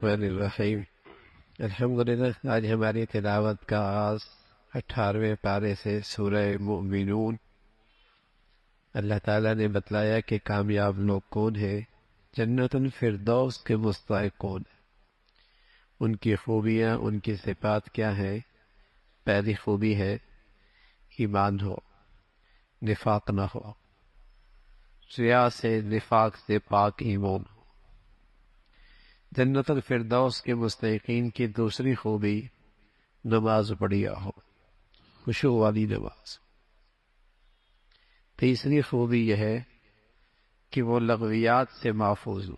الرحمن الرحیم الحمدللہ۔ آج ہماری تلاوت کا آغاز 18ویں پارے سے سورہ مؤمنون۔ اللہ تعالیٰ نے بتلایا کہ کامیاب لوگ کون ہیں، جنت الفردوس کے مستحق کون ہیں، ان کی خوبیاں، ان کی صفات کیا ہیں۔ پہلی خوبی ہے ایمان ہو، نفاق نہ ہو، ریا سے، نفاق سے پاک ایمان ہو۔ جنت الفردوس کے مستحقین کی دوسری خوبی نماز بڑھیا ہو، خشوع والی نماز۔ تیسری خوبی یہ ہے کہ وہ لغویات سے محفوظ ہو،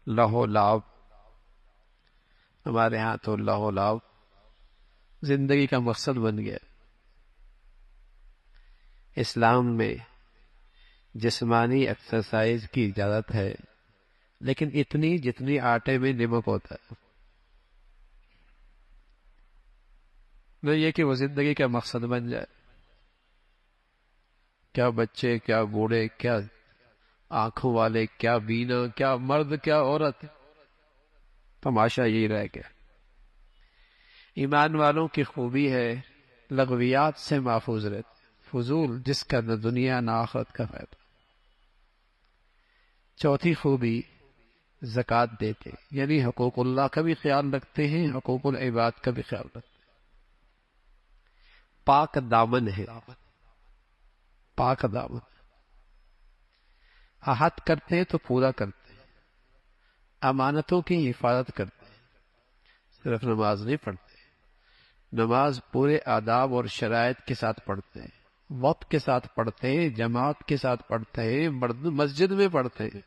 لہو لعب۔ ہمارے ہاں تو لہو لعب زندگی کا مقصد بن گیا۔ اسلام میں جسمانی ایکسرسائز کی اجازت ہے، لیکن اتنی جتنی آٹے میں نمک ہوتا ہے، نہ یہ کہ وہ زندگی کا مقصد بن جائے۔ کیا بچے، کیا بوڑھے، کیا آنکھوں والے، کیا بینا، کیا مرد، کیا عورت، تماشا یہی رہ گیا۔ ایمان والوں کی خوبی ہے لغویات سے محفوظ رہتے، فضول جس کا نہ دنیا نہ آخرت کا فائدہ۔ چوتھی خوبی زکوٰۃ دیتے، یعنی حقوق اللہ کا بھی خیال رکھتے ہیں، حقوق العباد کا بھی خیال رکھتے ہیں۔ پاک دامن ہے، پاک دامن، عہد کرتے ہیں تو پورا کرتے ہیں، امانتوں کی حفاظت کرتے ہیں۔ صرف نماز نہیں پڑھتے، نماز پورے آداب اور شرائط کے ساتھ پڑھتے ہیں، وقت کے ساتھ پڑھتے ہیں، جماعت کے ساتھ پڑھتے ہیں، مسجد میں پڑھتے ہیں،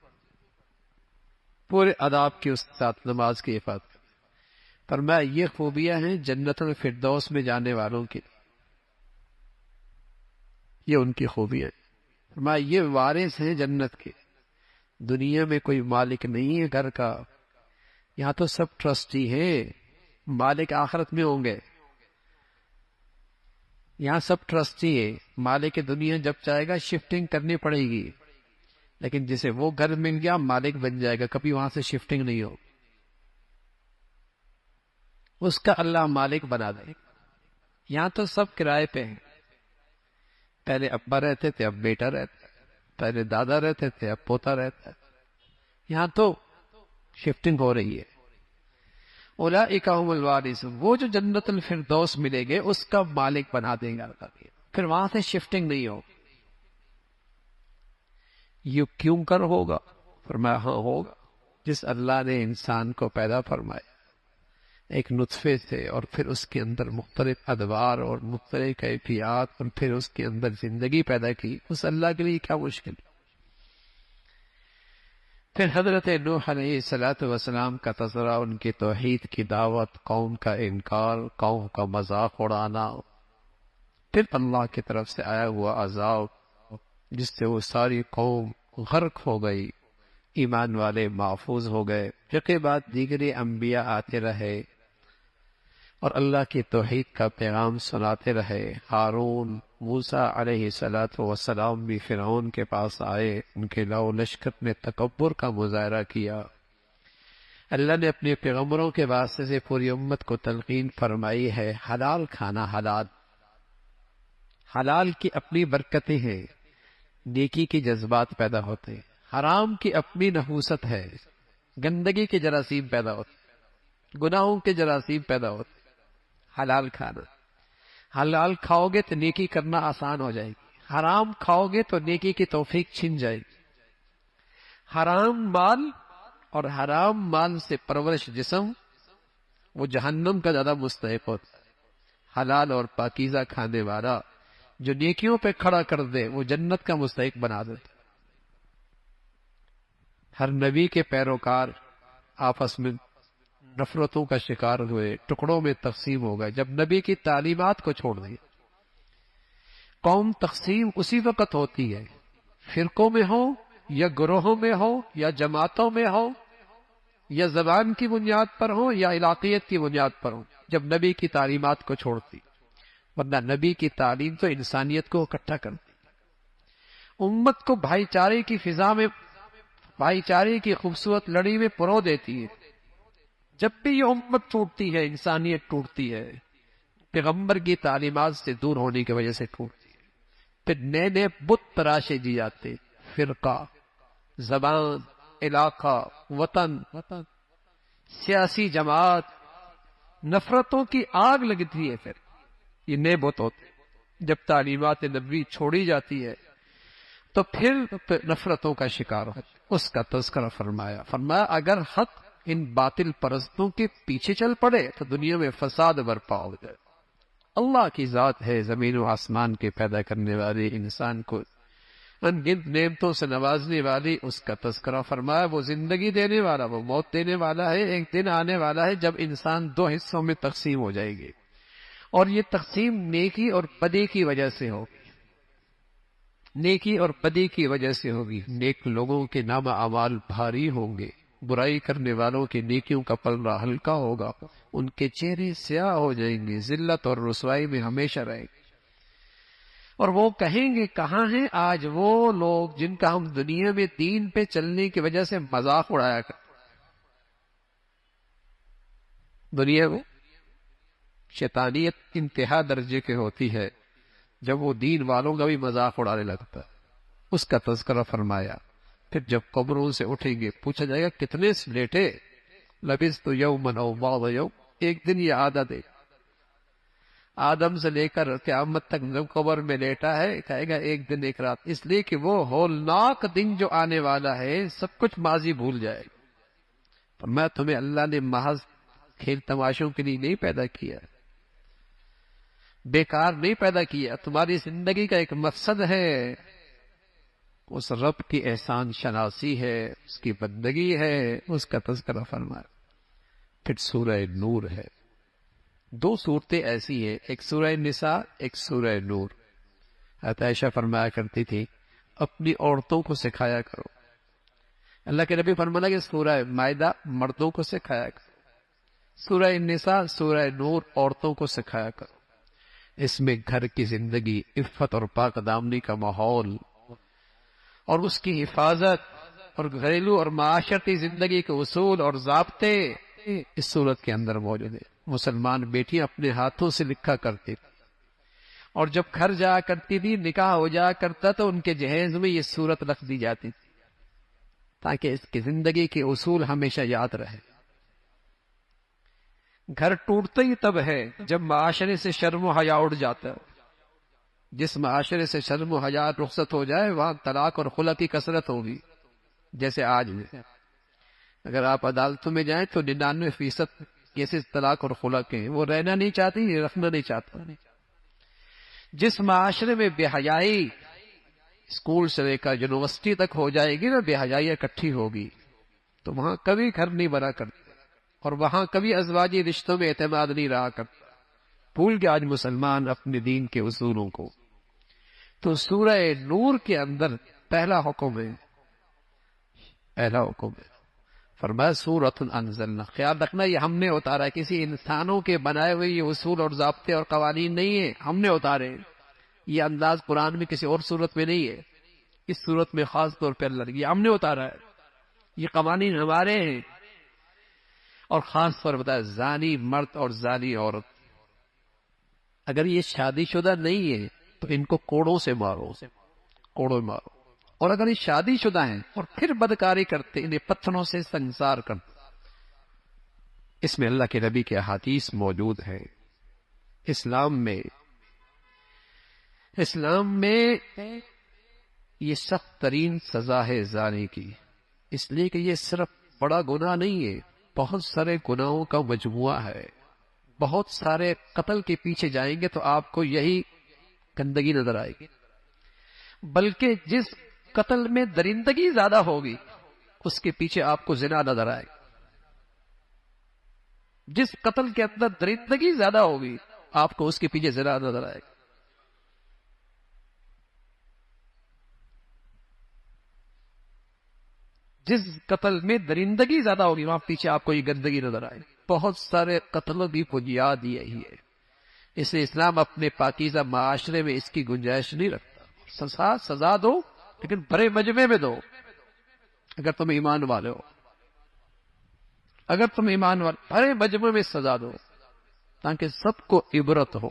پورے آداب کے اس ساتھ نماز کی حفاظت کرتے ہیں۔ فرمایا یہ خوبیاں ہیں جنت الفردوس میں جانے والوں کی، یہ ان کی خوبیاں ہیں۔ فرمایا یہ وارث ہیں جنت کے۔ دنیا میں کوئی مالک نہیں ہے گھر کا، یہاں تو سب ٹرسٹی ہیں، مالک آخرت میں ہوں گے۔ یہاں سب ٹرسٹی ہے، مالک دنیا جب چاہے گا شفٹنگ کرنی پڑے گی، لیکن جسے وہ گھر مل گیا مالک بن جائے گا، کبھی وہاں سے شفٹنگ نہیں ہوگی، اس کا اللہ مالک بنا دے۔ یہاں تو سب کرائے پہ ہیں، پہلے ابا رہتے تھے اب بیٹا رہتا ہے، پہلے دادا رہتے تھے اب پوتا رہتا ہے، یہاں تو شفٹنگ ہو رہی ہے۔ اولئک هم الوارثون، وہ جو جنت الفردوس ملے گے اس کا مالک بنا دیں گے اللہ، پھر وہاں سے شفٹنگ نہیں ہوگی۔ یہ کیوں کر ہوگا؟ فرمایا ہاں ہوگا، جس اللہ نے انسان کو پیدا فرمایا ایک نطفے سے، اور پھر اس کے اندر مختلف ادوار اور مختلف کیفیات، اور پھر اس کے اندر زندگی پیدا کی، اس اللہ کے لیے کیا مشکل۔ پھر حضرت نوح علیہ السلام کا تذکرہ، ان کی توحید کی دعوت، قوم کا انکار، قوم کا مذاق اڑانا، پھر اللہ کی طرف سے آیا ہوا عذاب جس سے وہ ساری قوم غرق ہو گئی، ایمان والے محفوظ ہو گئے۔ پھر بعد دیگری انبیاء آتے رہے اور اللہ کی توحید کا پیغام سناتے رہے۔ ہارون، موسیٰ علیہ السلام بھی فرعون کے پاس آئے، ان کے لو لشکر نے تکبر کا مظاہرہ کیا۔ اللہ نے اپنے پیغمبروں کے واسطے سے پوری امت کو تلقین فرمائی ہے، حلال کھانا، حلال، حلال کی اپنی برکتیں ہیں، نیکی کے جذبات پیدا ہوتے ہیں، حرام کی اپنی نحوست ہے، گندگی کے جراثیم پیدا ہوتے، گناہوں کے جراثیم پیدا ہوتے۔ حلال کھانا، حلال کھاؤ گے تو نیکی کرنا آسان ہو جائے گی، حرام کھاؤ گے تو نیکی کی توفیق چھن جائے گی۔ حرام مال اور حرام مال سے پرورش جسم وہ جہنم کا زیادہ مستحق ہوتا ہے، حلال اور پاکیزہ کھانے والا جو نیکیوں پہ کھڑا کر دے وہ جنت کا مستحق بنا دیتا۔ ہر نبی کے پیروکار آپس میں نفرتوں کا شکار ہوئے، ٹکڑوں میں تقسیم ہو گئے جب نبی کی تعلیمات کو چھوڑ دیا۔ قوم تقسیم اسی وقت ہوتی ہے، فرقوں میں ہو یا گروہوں میں ہو یا جماعتوں میں ہو، یا زبان کی بنیاد پر ہو یا علاقیت کی بنیاد پر ہو، جب نبی کی تعلیمات کو چھوڑتی، ورنہ نبی کی تعلیم تو انسانیت کو اکٹھا کرتی، امت کو بھائی چارے کی فضا میں، بھائی چارے کی خوبصورت لڑی میں پرو دیتی ہے۔ جب بھی یہ امت ٹوٹتی ہے، انسانیت ٹوٹتی ہے، پیغمبر کی تعلیمات سے دور ہونے کی وجہ سے ٹوٹتی ہے. پھر نئے نئے بت تراشے دی جاتے، فرقہ، زبان، علاقہ، وطن، سیاسی جماعت، نفرتوں کی آگ لگتی ہے. پھر یہ نئے بت ہوتے. جب تعلیمات نبوی چھوڑی جاتی ہے تو پھر نفرتوں کا شکار ہو. اس کا تذکرہ فرمایا اگر حق ان باطل پرستوں کے پیچھے چل پڑے تو دنیا میں فساد برپا ہو جائے. اللہ کی ذات ہے زمین و آسمان کے پیدا کرنے والی، انسان کو ان گنت نعمتوں سے نوازنے والی. اس کا تذکرہ فرمایا وہ زندگی دینے والا، وہ موت دینے والا ہے. ایک دن آنے والا ہے جب انسان دو حصوں میں تقسیم ہو جائے گی، اور یہ تقسیم نیکی اور بدی کی وجہ سے ہوگی. نیکی اور بدی کی وجہ سے ہوگی. نیک لوگوں کے نام اعمال بھاری ہوں گے، برائی کرنے والوں کے نیکیوں کا پلڑا ہلکا ہوگا. ان کے چہرے سیاہ ہو جائیں گے، ذلت اور رسوائی میں ہمیشہ رہیں گے. اور وہ کہیں گے کہاں ہیں آج وہ لوگ جن کا ہم دنیا میں دین پہ چلنے کی وجہ سے مذاق اڑایا کرتے. دنیا میں شیطانیت انتہا درجے کی ہوتی ہے جب وہ دین والوں کا بھی مذاق اڑانے لگتا ہے. اس کا تذکرہ فرمایا. پھر جب قبروں سے اٹھیں گے پوچھا جائے گا کتنے سے لیٹے؟ لبثت یوما او بعض یوم، ایک دن یا آدھا دن. آدم سے لے کر قیامت تک جب قبر میں لیٹا ہے کہے گا ایک دن ایک رات. اس لیے کہ وہ ہولناک دن جو آنے والا ہے سب کچھ ماضی بھول جائے گا. میں تمہیں اللہ نے محض کھیل تماشوں کے لیے نہیں پیدا کیا، بیکار نہیں پیدا کیا. تمہاری زندگی کا ایک مقصد ہے، اس رب کی احسان شناسی ہے، اس کی بندگی ہے. اس کا تذکرہ فرمایا. پھر سورہ نور ہے. دو صورتیں ایسی ہیں، ایک سورہ نساء، ایک سورہ نور. حضرت عائشہ فرمایا کرتی تھی اپنی عورتوں کو سکھایا کرو. اللہ کے نبی فرمایا کہ سورہ مائدہ مردوں کو سکھایا کرو، سورہ نساء سورہ نور عورتوں کو سکھایا کرو. اس میں گھر کی زندگی، عفت اور پاک دامنی کا ماحول اور اس کی حفاظت اور گھریلو اور معاشرتی زندگی کے اصول اور ضابطے اس صورت کے اندر موجود ہیں. مسلمان بیٹیاں اپنے ہاتھوں سے لکھا کرتی تھی، اور جب گھر جا کرتی تھی نکاح ہو جا کرتا تو ان کے جہیز میں یہ صورت رکھ دی جاتی تھی تاکہ اس کی زندگی کے اصول ہمیشہ یاد رہے. گھر ٹوٹتا ہی تب ہے جب معاشرے سے شرم و حیا اڑ جاتا ہے. جس معاشرے سے شرم و حیا رخصت ہو جائے وہاں طلاق اور خلع کی کثرت ہوگی. جیسے آج اگر آپ عدالتوں میں جائیں تو 99% کیسز طلاق اور خلع کے ہیں. وہ رہنا نہیں چاہتی، رکھنا نہیں چاہتا. جس معاشرے میں بے حیائی اسکول سے لے کر یونیورسٹی تک ہو جائے گی نا، بے حیائی اکٹھی ہوگی، تو وہاں کبھی گھر نہیں بنا کرتے، اور وہاں کبھی ازواجی رشتوں میں اعتماد نہیں رہا کرتا. بھول گیا آج مسلمان اپنے دین کے اصولوں کو. تو سورہ نور کے اندر پہلا حکم ہے، فرمایا سورۃ انزلنا. خیال رکھنا یہ ہم نے اتارا ہے، کسی انسانوں کے بنائے ہوئے یہ اصول اور ضابطے اور قوانین نہیں ہیں، ہم نے اتارے. یہ انداز قرآن میں کسی اور صورت میں نہیں ہے، اس صورت میں خاص طور پہ اللہ یہ ہم نے اتارا ہے. یہ قوانین ہمارے ہیں. اور خاص طور بتایا زانی مرد اور زانی عورت اگر یہ شادی شدہ نہیں ہے تو ان کو کوڑوں سے مارو، کوڑوں مارو. اور اگر یہ شادی شدہ ہیں اور پھر بدکاری کرتے انہیں پتھروں سے سنسار کرتے. اس میں اللہ کے نبی کے احادیث موجود ہیں. اسلام میں یہ سخت ترین سزا ہے زانی کی، اس لیے کہ یہ صرف بڑا گناہ نہیں ہے، بہت سارے گناہوں کا مجموعہ ہے. بہت سارے قتل کے پیچھے جائیں گے تو آپ کو یہی گندگی نظر آئے گی. بلکہ جس قتل میں درندگی زیادہ ہوگی اس کے پیچھے آپ کو زنا نظر آئے گا. جس قتل کے اندر درندگی زیادہ ہوگی آپ کو اس کے پیچھے زنا نظر آئے گا. جس قتل میں درندگی زیادہ ہوگی وہاں پیچھے آپ کو یہ گندگی نظر آئے. بہت سارے قتلوں کی بنیاد یہی ہے. اس لیے اسلام اپنے پاکیزہ معاشرے میں اس کی گنجائش نہیں رکھتا. سزا دو لیکن بڑے مجمع میں دو اگر تم ایمان والے ہو. اگر تم ایمان والے بھرے مجمع میں سزا دو تاکہ سب کو عبرت ہو،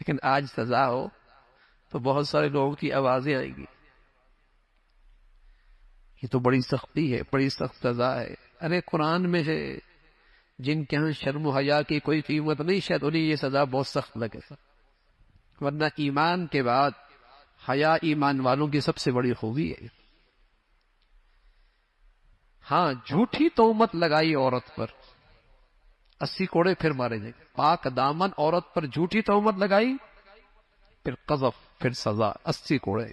لیکن آج سزا ہو تو بہت سارے لوگوں کی آوازیں آئیں گی، یہ تو بڑی سختی ہے، بڑی سخت سزا ہے۔ ارے قرآن میں ہے جن کے ہاں شرم و حیا کی کوئی قیمت نہیں، شاید انہیں یہ سزا بہت سخت لگے، ورنہ ایمان کے بعد حیا ایمان والوں کی سب سے بڑی خوبی ہے۔ ہاں، جھوٹی تہمت لگائی عورت پر 80 کوڑے پھر مارے جائیں گے۔ پاک دامن عورت پر جھوٹی تہمت لگائی، پھر قذف، پھر سزا 80 کوڑے۔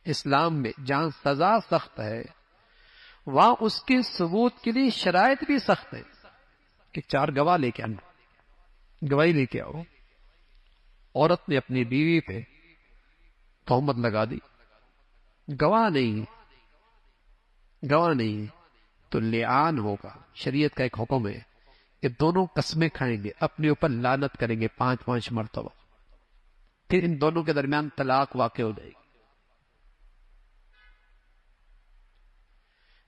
اسلام میں جہاں سزا سخت ہے وہاں اس کے ثبوت کے لیے شرائط بھی سخت ہے کہ 4 گواہ لے کے آنا، گواہی لے کے آؤ۔ عورت نے اپنی بیوی پہ تہمت لگا دی، گواہ نہیں تو لعان ہوگا۔ شریعت کا ایک حکم ہے کہ دونوں قسمیں کھائیں گے، اپنے اوپر لعنت کریں گے 5 مرتبہ، پھر ان دونوں کے درمیان طلاق واقع ہو جائے گی۔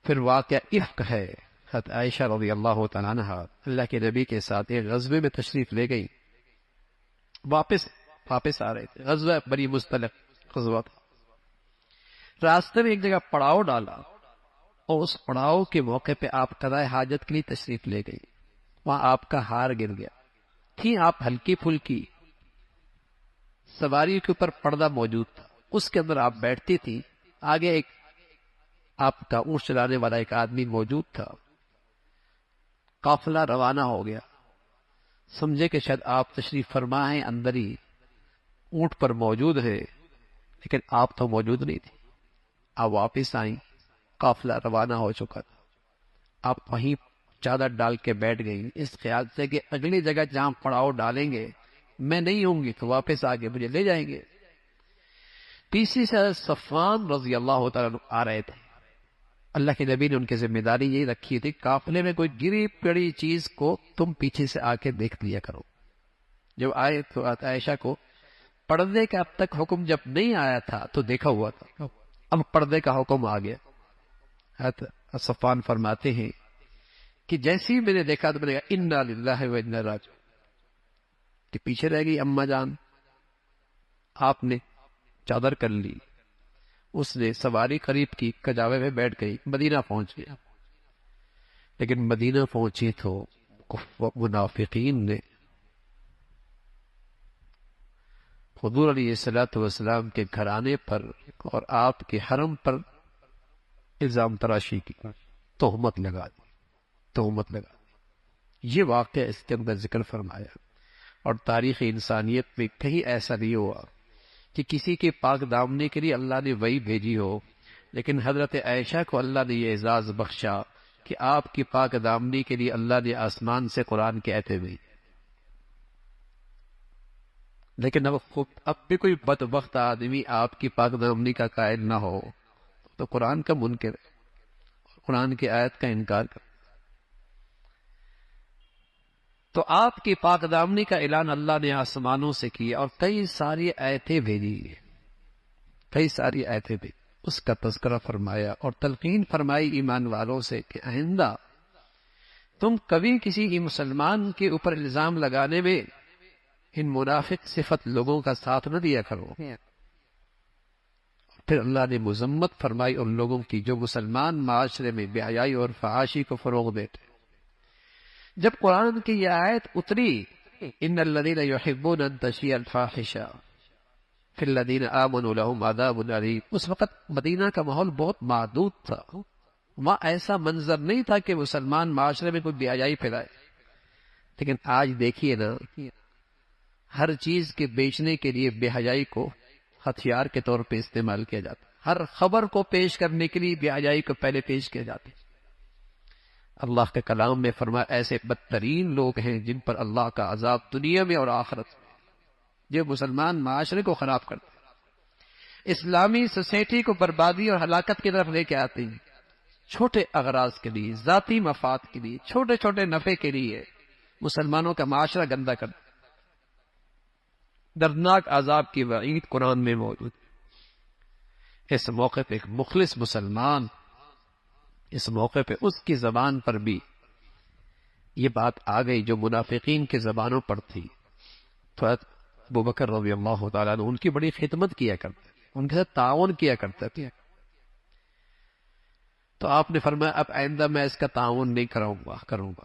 پھر واقعہ افک ہے، حضرت عائشہ رضی اللہ تعالیٰ عنہ اللہ کے نبی کے ساتھ ایک غزوے میں تشریف لے گئی، واپس آ رہے تھے، غزوہ بڑی مستلق غزوہ تھا۔ راستے میں ایک جگہ پڑاؤ ڈالا اور اس پڑاؤ کے موقع پہ آپ قضاء حاجت کے لیے تشریف لے گئی، وہاں آپ کا ہار گر گیا تھی، آپ ہلکی پھلکی، سواری کے اوپر پردہ موجود تھا، اس کے اندر آپ بیٹھتی تھی، آگے ایک آپ کا اونٹ چلانے والا ایک آدمی موجود تھا، قافلہ روانہ ہو گیا، سمجھے کہ شاید آپ تشریف فرما ہیں، اندر ہی اونٹ پر موجود ہے، لیکن آپ تو موجود نہیں تھی۔ آپ واپس آئیں، قافلہ روانہ ہو چکا تھا، آپ وہیں چادر ڈال کے بیٹھ گئی اس خیال سے کہ اگلی جگہ جہاں پڑاؤ ڈالیں گے میں نہیں ہوں گی تو واپس آگے مجھے لے جائیں گے۔ پیچھے سے صفوان رضی اللہ تعالیٰ عنہ آ رہے تھے، اللہ کے نبی نے ان کی ذمہ داری یہی رکھی تھی، قافلے میں کوئی گری پڑی چیز کو تم پیچھے سے آ کے دیکھ لیا کرو۔ جب آئے تو عائشہ کو پردے کا اب تک حکم جب نہیں آیا تھا تو دیکھا ہوا تھا، اب پردے کا حکم آ گیا۔ حضرت صفوان فرماتے ہیں کہ جیسے ہی میں نے دیکھا تو میں نے کہا انا للہ و انا راجعون، کہ پیچھے رہ گئی اماں جان، آپ نے چادر کر لی، اس نے سواری قریب کی، کجاوے میں بیٹھ گئی، مدینہ پہنچ گیا۔ لیکن مدینہ پہنچی تو منافقین نے حضور علیہ الصلوۃ والسلام کے گھرانے پر اور آپ کے حرم پر الزام تراشی کی، تہمت لگا دی۔ یہ واقعہ اس کے اندر ذکر فرمایا، اور تاریخ انسانیت میں کہیں ایسا نہیں ہوا کہ کسی کے پاک دامنی کے لیے اللہ نے وحی بھیجی ہو، لیکن حضرت عائشہ کو اللہ نے یہ اعزاز بخشا کہ آپ کی پاک دامنی کے لیے اللہ نے آسمان سے قرآن کے آیتیں بھیجی۔ لیکن اب بھی کوئی بدبخت آدمی آپ کی پاک دامنی کا قائل نہ ہو تو قرآن کا منکر ہے، قرآن کی آیت کا انکار کر۔ تو آپ کی پاک دامنی کا اعلان اللہ نے آسمانوں سے کیا اور کئی ساری آیتیں بھیجی، اس کا تذکرہ فرمایا اور تلقین فرمائی ایمان والوں سے کہ آئندہ تم کبھی کسی مسلمان کے اوپر الزام لگانے میں ان منافق صفت لوگوں کا ساتھ نہ دیا کرو۔ پھر اللہ نے مذمت فرمائی ان لوگوں کی جو مسلمان معاشرے میں بے حیائی اور فحاشی کو فروغ دیتے۔ جب قرآن کی یہ آیت اتری ان الذین یحبون ان تشیع الفاحشہ فی الذین آمنوا لہم عذاب علیم، اس وقت مدینہ کا ماحول بہت محدود تھا، وہاں ایسا منظر نہیں تھا کہ مسلمان معاشرے میں کوئی بے حیائی پھیلائے۔ لیکن آج دیکھیے نا، ہر چیز کے بیچنے کے لیے بے حیائی کو ہتھیار کے طور پہ استعمال کیا جاتا ہے، ہر خبر کو پیش کرنے کے لیے بے حیائی کو پہلے پیش کیا جاتا ہے۔ اللہ کے کلام میں فرمایا ایسے بدترین لوگ ہیں جن پر اللہ کا عذاب دنیا میں اور آخرت میں، جو مسلمان معاشرے کو خراب کرتے ہیں، اسلامی سوسائٹی کو بربادی اور ہلاکت کی طرف لے کے آتے ہیں، چھوٹے اغراض کے لیے، ذاتی مفاد کے لیے، چھوٹے چھوٹے نفع کے لیے مسلمانوں کا معاشرہ گندا کرتے ہیں۔ دردناک عذاب کی وعید قرآن میں موجود ہے۔ اس موقع پہ ایک مخلص مسلمان اس موقع پہ اس کی زبان پر بھی یہ بات آ گئی جو منافقین کی زبانوں پر تھی. تو ابو بکر رضی اللہ تعالیٰ عنہ ان کی بڑی خدمت کیا کرتے، ان کے ساتھ تعاون کیا کرتے تھے. تو آپ نے فرمایا اب آئندہ میں اس کا تعاون نہیں کروں گا.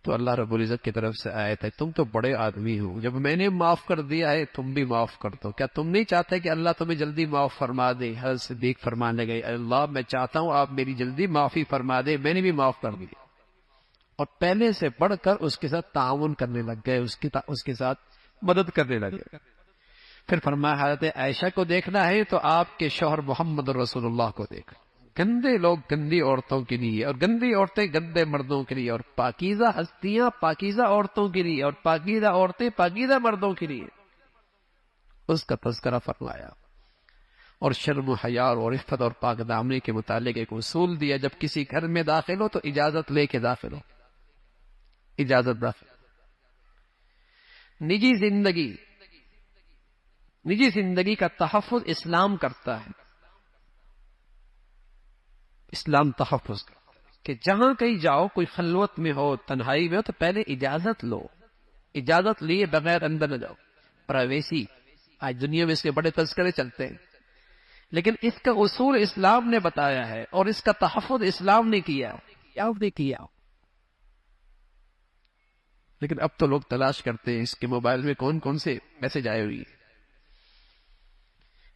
تو اللہ رب العزت کی طرف سے آیت ہے تم تو بڑے آدمی ہو، جب میں نے معاف کر دیا ہے تم بھی معاف کر دو. کیا تم نہیں چاہتے کہ اللہ تمہیں جلدی معاف فرما دے؟ حضرت صدیق فرمانے گئے اللہ میں چاہتا ہوں آپ میری جلدی معافی فرما دے، میں نے بھی معاف کر دیا. اور پہلے سے بڑھ کر اس کے ساتھ تعاون کرنے لگ گئے، اس کے ساتھ مدد کرنے لگے. پھر فرمایا حضرت عائشہ کو دیکھنا ہے تو آپ کے شوہر محمد رسول اللہ کو دیکھ. گندے لوگ گندی عورتوں کے لیے، اور گندی عورتیں گندے مردوں کے لیے، اور پاکیزہ ہستیاں پاکیزہ عورتوں کے لیے، اور پاکیزہ عورتیں پاکیزہ مردوں کے لیے اس کا تذکرہ فرمایا. اور شرم و حیا اور عفت اور پاک دامنی کے متعلق ایک اصول دیا، جب کسی گھر میں داخل ہو تو اجازت لے کے داخل ہو، اجازت داخل. نجی زندگی کا تحفظ اسلام کرتا ہے. اسلام تحفظ کرتا ہے کہ جہاں کہیں جاؤ، کوئی خلوت میں ہو، تنہائی میں ہو، تو پہلے اجازت لو. اجازت لیے بغیر اندر نہ جاؤ. پرائیویسی آج دنیا میں اس کے بڑے تذکرے چلتے ہیں، لیکن اس کا اصول اسلام نے بتایا ہے اور اس کا تحفظ اسلام نے کیا. لیکن اب تو لوگ تلاش کرتے ہیں اس کے موبائل میں کون کون سے میسج آئے ہوئی ہیں،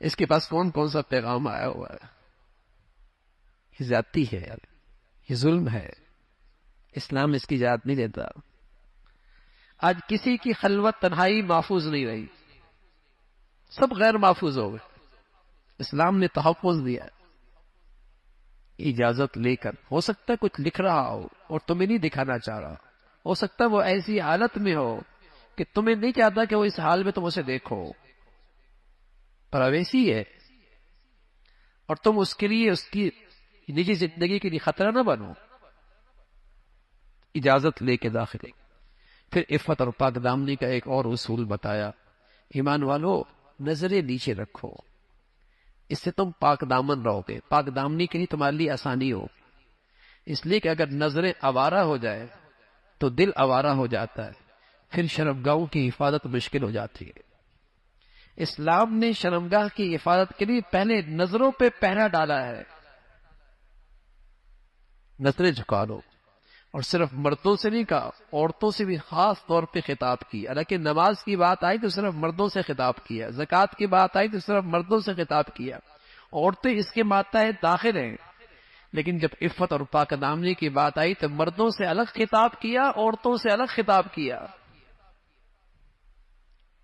اس کے پاس کون کون سا پیغام آیا ہوا ہے. یہ زیادتی ہے یار، یہ ظلم ہے. اسلام اس کی اجازت نہیں دیتا. آج کسی کی خلوت تنہائی محفوظ نہیں رہی، سب غیر محفوظ ہو گئے. اسلام نے تحفظ دیا اجازت لے کر. ہو سکتا ہے کچھ لکھ رہا ہو اور تمہیں نہیں دکھانا چاہ رہا، ہو سکتا ہے وہ ایسی حالت میں ہو کہ تمہیں نہیں چاہتا کہ وہ اس حال میں تم اسے دیکھو. پرائیویسی ہے، اور تم اس کے لیے، اس کی نجی زندگی کے لیے خطرہ نہ بنو. اجازت لے کے داخل. پھر عفت اور پاک دامنی کا ایک اور اصول بتایا. ایمان والو نظریں نیچے رکھو، اس سے تم پاک دامن رہو گے. پاک دامنی کے لیے تمہارے لیے آسانی ہو، اس لیے کہ اگر نظریں آوارہ ہو جائے تو دل آوارہ ہو جاتا ہے، پھر شرمگاہوں کی حفاظت مشکل ہو جاتی ہے. اسلام نے شرمگاہ کی حفاظت کے لیے پہلے نظروں پہ پہرا ڈالا ہے. نظریں جھکا لو. اور صرف مردوں سے نہیں کہا، عورتوں سے بھی خاص طور پہ خطاب کی. حالانکہ نماز کی بات آئی تو صرف مردوں سے خطاب کیا، زکوٰۃ کی بات آئی تو صرف مردوں سے خطاب کیا. عورتیں اس کے ماتحت داخل ہیں، لیکن جب عفت اور پاک دامنی کی بات آئی تو مردوں سے الگ خطاب کیا، عورتوں سے الگ خطاب کیا.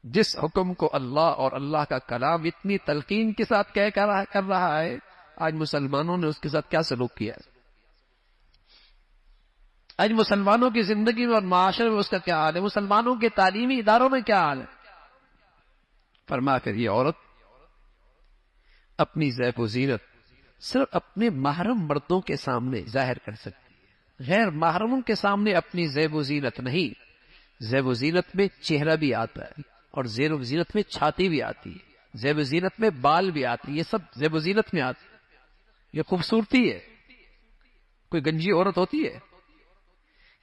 جس حکم کو اللہ اور اللہ کا کلام اتنی تلقین کے ساتھ کر رہا ہے، آج مسلمانوں نے اس کے ساتھ کیا سلوک کیا ہے؟ آج مسلمانوں کی زندگی میں اور معاشرے میں اس کا کیا حال ہے؟ مسلمانوں کے تعلیمی اداروں میں کیا حال ہے؟ فرما کر یہ عورت اپنی زیب و زینت صرف اپنے محرم مردوں کے سامنے ظاہر کر سکتی ہے، غیر محرموں کے سامنے اپنی زیب و زینت نہیں. زیب و زینت میں چہرہ بھی آتا ہے، اور زیب و زینت میں چھاتی بھی آتی ہے، زیب و زینت میں بال بھی آتی ہے، یہ سب زیب و زینت میں آتی ہے. یہ خوبصورتی ہے. کوئی گنجی عورت ہوتی ہے؟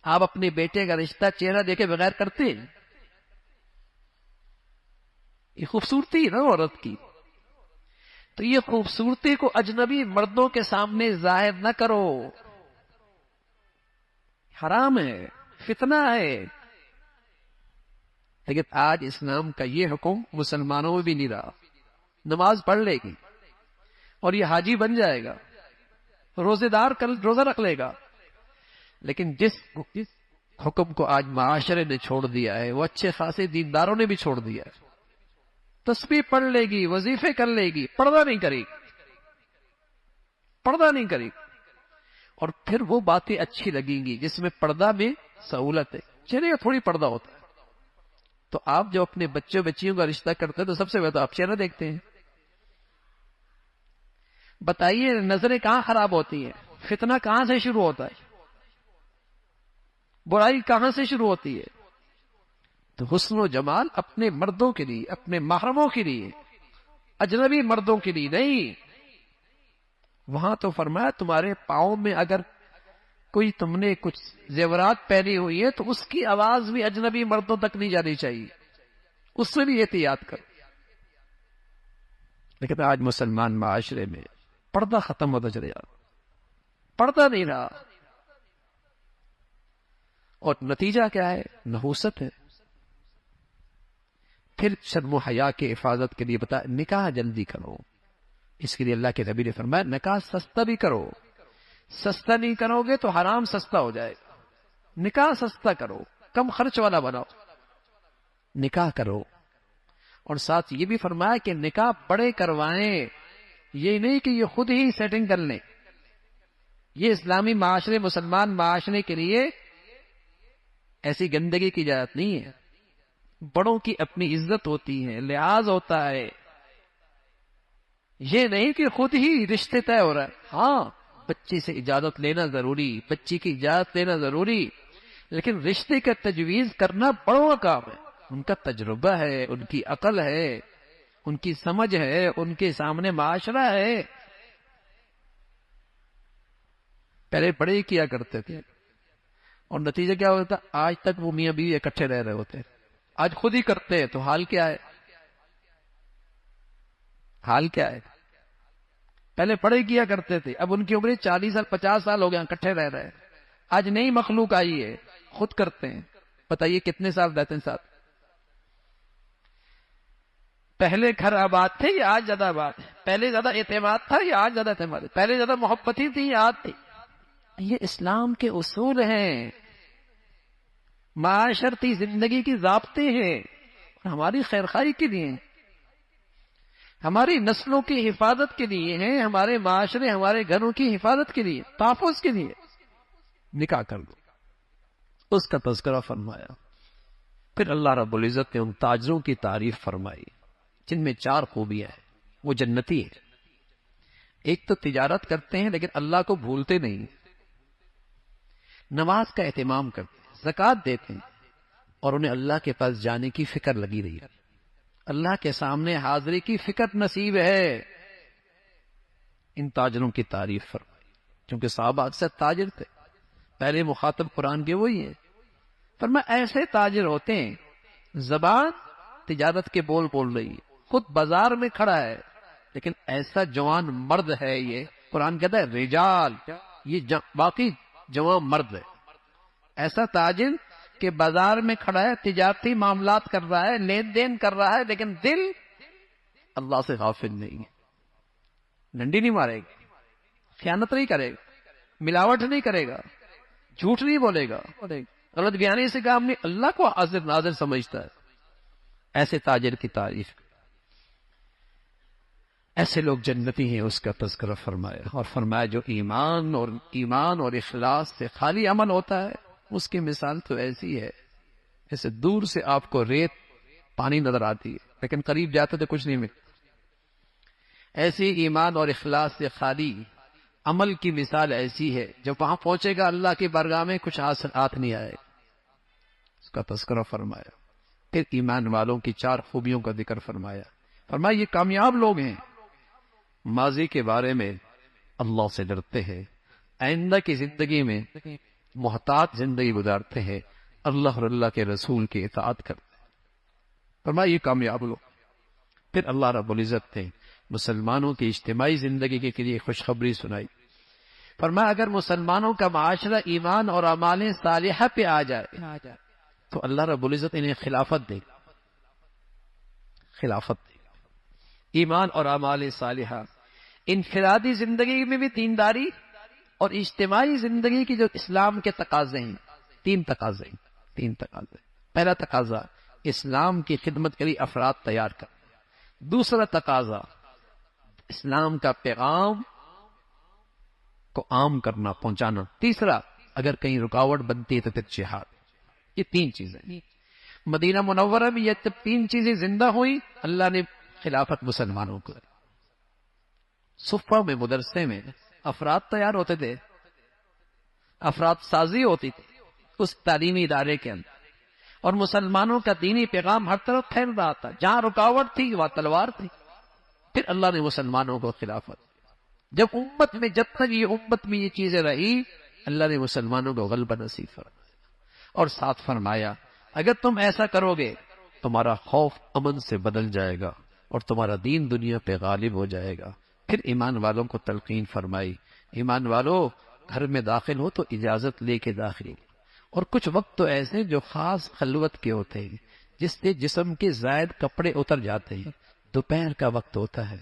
آپ اپنے بیٹے کا رشتہ چہرہ دیکھے بغیر کرتے ہیں؟ یہ خوبصورتی ہے نا عورت کی. تو یہ خوبصورتی کو اجنبی مردوں کے سامنے ظاہر نہ کرو، حرام ہے، فتنہ ہے. لیکن آج اسلام کا یہ حکم مسلمانوں میں بھی نہیں رہا. نماز پڑھ لے گی اور یہ حاجی بن جائے گا، روزے دار روزہ رکھ لے گا، لیکن جس حکم کو آج معاشرے نے چھوڑ دیا ہے وہ اچھے خاصے دینداروں نے بھی چھوڑ دیا ہے. تسبیح پڑھ لے گی، وظیفے کر لے گی، پردہ نہیں کرے گی، پردہ نہیں کرے گی. اور پھر وہ باتیں اچھی لگیں گی جس میں پردہ میں سہولت ہے. چہرے کا تھوڑی پردہ ہوتا ہے. تو آپ جو اپنے بچوں بچیوں کا رشتہ کرتے ہیں تو سب سے پہلے آپ چہرہ دیکھتے ہیں. بتائیے نظریں کہاں خراب ہوتی ہیں؟ فتنہ کہاں سے شروع ہوتا ہے؟ برائی کہاں سے شروع ہوتی ہے؟ تو حسن و جمال اپنے مردوں کے لیے، اپنے محرموں کے لیے، اجنبی مردوں کے لیے نہیں. وہاں تو فرمایا تمہارے پاؤں میں اگر کوئی تم نے کچھ زیورات پہنی ہوئی ہے تو اس کی آواز بھی اجنبی مردوں تک نہیں جانی چاہیے، اس سے بھی احتیاط کر۔ لیکن آج مسلمان معاشرے میں پردہ ختم ہوتا چلے جا رہا، پردہ نہیں رہا، اور نتیجہ کیا ہے؟ نحوست ہے۔ پھر شرم و حیا کے حفاظت کے لیے بتا نکاح جلدی کرو، اس کے لیے اللہ کے نبی نے فرمایا نکاح سستا بھی کرو، سستا نہیں کرو گے تو حرام سستا ہو جائے گا، نکاح سستا کرو، کم خرچ والا بناؤ، نکاح کرو۔ اور ساتھ یہ بھی فرمایا کہ نکاح بڑے کروائیں، یہ نہیں کہ یہ خود ہی سیٹنگ کر لیں، یہ اسلامی معاشرے مسلمان معاشرے کے لیے ایسی گندگی کی اجازت نہیں ہے۔ بڑوں کی اپنی عزت ہوتی ہے، لحاظ ہوتا ہے، یہ نہیں کہ خود ہی رشتے طے ہو رہا ہے۔ ہاں بچی سے اجازت لینا ضروری، بچی کی اجازت لینا ضروری، لیکن رشتے کا تجویز کرنا بڑوں کا کام ہے، ان کا تجربہ ہے، ان کی عقل ہے، ان کی سمجھ ہے، ان کے سامنے معاشرہ ہے۔ پہلے بڑے ہی کیا کرتے تھے، اور نتیجہ کیا ہوتا؟ آج تک وہ میاں بیوی اکٹھے رہ رہے ہوتے، آج خود ہی کرتے ہیں تو حال کیا ہے؟ حال کیا ہے؟ پہلے بڑے کیا کرتے تھے، اب ان کی عمر 40 سال 50 سال ہو گیا، اکٹھے رہ رہے ہیں۔ آج نئی مخلوق آئی ہے، خود کرتے ہیں، بتائیے کتنے سال رہتے ہیں ساتھ؟ پہلے گھر آباد تھے یا آج زیادہ آباد ہے؟ پہلے زیادہ اعتماد تھا یا آج زیادہ اعتماد ہے؟ پہلے زیادہ محبت ہی تھی یا آج تھی؟ یہ اسلام کے اصول ہیں، معاشرتی زندگی کی ضابطے ہیں، ہماری خیرخواہی کے لیے، ہماری نسلوں کی حفاظت کے لیے ہیں، ہمارے معاشرے ہمارے گھروں کی حفاظت کے لیے، تحفظ کے لیے۔ نکاح کر دو، اس کا تذکرہ فرمایا۔ پھر اللہ رب العزت نے ان تاجروں کی تعریف فرمائی جن میں 4 خوبیاں ہیں، وہ جنتی ہیں۔ ایک تو تجارت کرتے ہیں لیکن اللہ کو بھولتے نہیں، نماز کا اہتمام کرتے ہیں، زکوٰۃ دیتے ہیں، اور انہیں اللہ کے پاس جانے کی فکر لگی رہی ہے، اللہ کے سامنے حاضری کی فکر نصیب ہے۔ ان تاجروں کی تعریف فرمائی، کیونکہ صحابہ اکثر تاجر تھے، پہلے مخاطب قرآن کے وہی ہیں۔ فرمایا ایسے تاجر ہوتے ہیں، زبان تجارت کے بول بول رہی ہے، خود بازار میں کھڑا ہے، لیکن ایسا جوان مرد ہے، یہ قرآن کہتا ہے رجال، یہ باقی جوان مرد ہے، ایسا تاجر کہ بازار میں کھڑا ہے، تجارتی معاملات کر رہا ہے، لین دین کر رہا ہے، لیکن دل اللہ سے غافل نہیں ہے، ڈنڈی نہیں مارے گا، خیانت نہیں کرے گا، ملاوٹ نہیں کرے گا، جھوٹ نہیں بولے گا، غلط بیانی سے کام نہیں، اللہ کو حاضر ناظر سمجھتا ہے۔ ایسے تاجر کی تعریف، ایسے لوگ جنتی ہیں، اس کا تذکرہ فرمایا، اور فرمایا جو ایمان اور اخلاص سے خالی عمل ہوتا ہے، اس کی مثال تو ایسی ہے جیسے دور سے آپ کو ریت پانی نظر آتی ہے لیکن قریب جاتے تو کچھ نہیں ملتا۔ ایسی ایمان اور اخلاص سے خالی عمل کی مثال ایسی ہے، جب وہاں پہنچے گا اللہ کی بارگاہ میں کچھ ہاتھ نہیں آئے گا، اس کا تذکرہ فرمایا۔ پھر ایمان والوں کی 4 خوبیوں کا ذکر فرمایا، فرمایا یہ کامیاب لوگ ہیں، ماضی کے بارے میں اللہ سے ڈرتے ہیں، آئندہ کی زندگی میں محتاط زندگی گزارتے ہیں، اللہ اور اللہ کے رسول کی اطاعت کرتے ہیں، فرمایا یہ کامیاب لوگ۔ پھر اللہ رب العزت نے مسلمانوں کی اجتماعی زندگی کے لیے خوشخبری سنائی، فرمایا اگر مسلمانوں کا معاشرہ ایمان اور اعمال صالحہ پہ آ جائے تو اللہ رب العزت انہیں خلافت دے گا، خلافت دے گا، ایمان اور اعمال صالحہ۔ انفرادی زندگی میں بھی دینداری اور اجتماعی زندگی کی جو اسلام کے تقاضے ہیں، 3 تقاضے، پہلا تقاضا اسلام کی خدمت کے لیے افراد تیار کر، دوسرا تقاضا اسلام کا پیغام کو عام کرنا، پہنچانا، تیسرا اگر کہیں رکاوٹ بنتی ہے تو پھر جہاد۔ یہ 3 چیزیں مدینہ منورہ میں، یہ 3 چیزیں زندہ ہوئی، اللہ نے خلافت مسلمانوں کو۔ صفہ میں، مدرسے میں افراد تیار ہوتے تھے، افراد سازی ہوتی تھی اس تعلیمی ادارے کے اندر، اور مسلمانوں کا دینی پیغام ہر طرف پھیل رہا تھا، جہاں رکاوٹ تھی وہاں تلوار تھی۔ پھر اللہ نے مسلمانوں کو خلافت، جب امت میں یہ چیزیں رہی اللہ نے مسلمانوں کو غلبہ نصیب فرمایا، اور ساتھ فرمایا اگر تم ایسا کرو گے تمہارا خوف امن سے بدل جائے گا اور تمہارا دین دنیا پہ غالب ہو جائے گا۔ پھر ایمان والوں کو تلقین فرمائی، ایمان والو گھر میں داخل ہو تو اجازت لے کے داخل ہو، اور کچھ وقت تو ایسے جو خاص خلوت کے ہوتے ہیں جس سے جسم کے زائد کپڑے اتر جاتے ہیں۔ دوپہر کا وقت ہوتا ہے،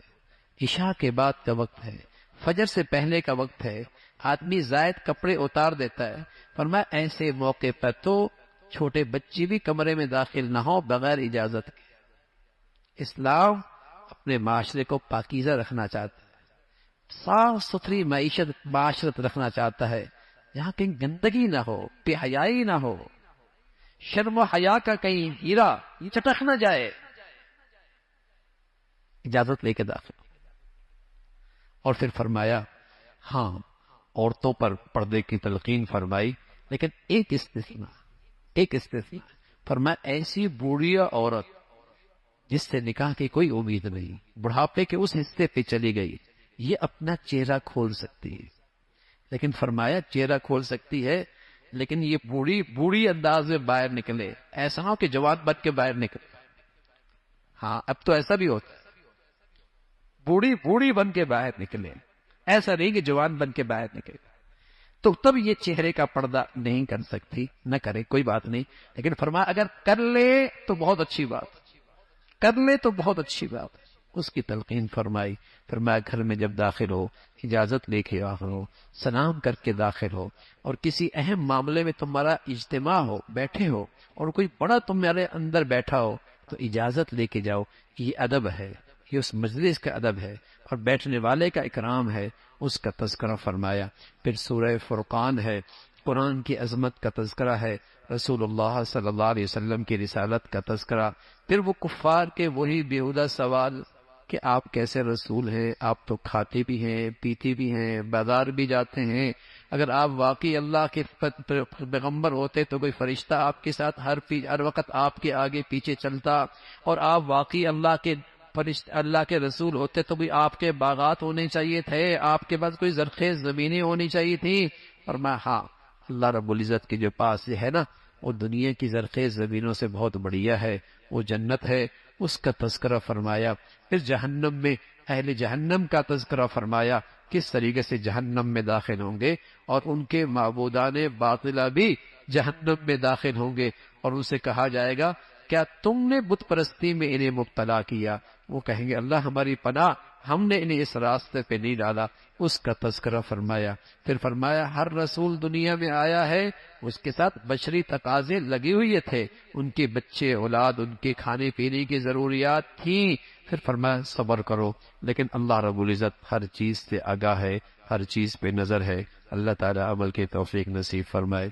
عشاء کے بعد کا وقت ہے، فجر سے پہلے کا وقت ہے، آدمی زائد کپڑے اتار دیتا ہے۔ فرمایا ایسے موقع پر تو چھوٹے بچے بھی کمرے میں داخل نہ ہو بغیر اجازت کے۔ اسلام اپنے معاشرے کو پاکیزہ رکھنا چاہتا ہے، صاف ستھری معاشرت رکھنا چاہتا ہے، جہاں کہیں گندگی نہ ہو، بے حیائی نہ ہو، شرم و حیا کا کہیں ہیرا یہ چٹک نہ جائے۔ اجازت لے کے داخل، اور پھر فرمایا ہاں عورتوں پر پردے کی تلقین فرمائی، لیکن ایک استثناء فرمایا ایسی بوڑھی عورت جس سے نکاح کی کوئی امید نہیں، بڑھاپے کے اس حصے پہ چلی گئی، یہ اپنا چہرہ کھول سکتی ہے۔ لیکن فرمایا چہرہ کھول سکتی ہے لیکن یہ بوڑھی انداز میں باہر نکلے، ایسا نہ ہو کہ جوان بن کے باہر نکلے۔ ہاں اب تو ایسا بھی ہوتا ہے، بوڑھی بن کے باہر نکلے، ایسا نہیں کہ جوان بن کے باہر نکلے۔ تو تب یہ چہرے کا پردہ نہیں کر سکتی، نہ کرے کوئی بات نہیں، لیکن فرمایا اگر کر لے تو بہت اچھی بات، اس کی تلقین فرمائی۔ فرمایا گھر میں جب داخل ہو اجازت لے کے داخل ہو، سلام کر کے داخل ہو، اور کسی اہم معاملے میں تمہارا اجتماع ہو، بیٹھے ہو، اور کوئی بڑا تمہارے اندر بیٹھا ہو تو اجازت لے کے جاؤ، یہ ادب ہے، یہ اس مجلس کا ادب ہے اور بیٹھنے والے کا اکرام ہے، اس کا تذکرہ فرمایا۔ پھر سورہ فرقان ہے، قرآن کی عظمت کا تذکرہ ہے، رسول اللہ صلی اللہ علیہ وسلم کی رسالت کا تذکرہ، پھر وہ کفار کے وہی بیہودہ سوال کہ آپ کیسے رسول ہیں، آپ تو کھاتے بھی ہیں، پیتے بھی ہیں، بازار بھی جاتے ہیں، اگر آپ واقعی اللہ کے پیغمبر ہوتے تو کوئی فرشتہ آپ کے ساتھ ہر وقت آپ کے آگے پیچھے چلتا، اور آپ واقعی اللہ کے رسول ہوتے تو بھی آپ کے باغات ہونے چاہیے تھے، آپ کے پاس کوئی زرخیز زمینیں ہونی چاہیے تھی۔ اور میں ہاں اللہ رب العزت کے جو پاس یہ ہے نا، وہ دنیا کی زرخیز زمینوں سے بہت بڑھیا ہے، وہ جنت ہے، اس کا تذکرہ فرمایا۔ پھر جہنم میں اہل جہنم کا تذکرہ فرمایا، کس طریقے سے جہنم میں داخل ہوں گے، اور ان کے معبودان باطلہ بھی جہنم میں داخل ہوں گے، اور ان سے کہا جائے گا کیا تم نے بت پرستی میں انہیں مبتلا کیا؟ وہ کہیں گے اللہ ہماری پناہ، ہم نے انہیں اس راستے پہ نہیں ڈالا، اس کا تذکرہ فرمایا۔ پھر فرمایا ہر رسول دنیا میں آیا ہے، اس کے ساتھ بشری تقاضے لگے ہوئے تھے، ان کے بچے اولاد، ان کے کھانے پینے کی ضروریات تھیں۔ پھر فرمایا صبر کرو، لیکن اللہ رب العزت ہر چیز سے آگاہ ہے، ہر چیز پہ نظر ہے۔ اللہ تعالی عمل کے توفیق نصیب فرمائے۔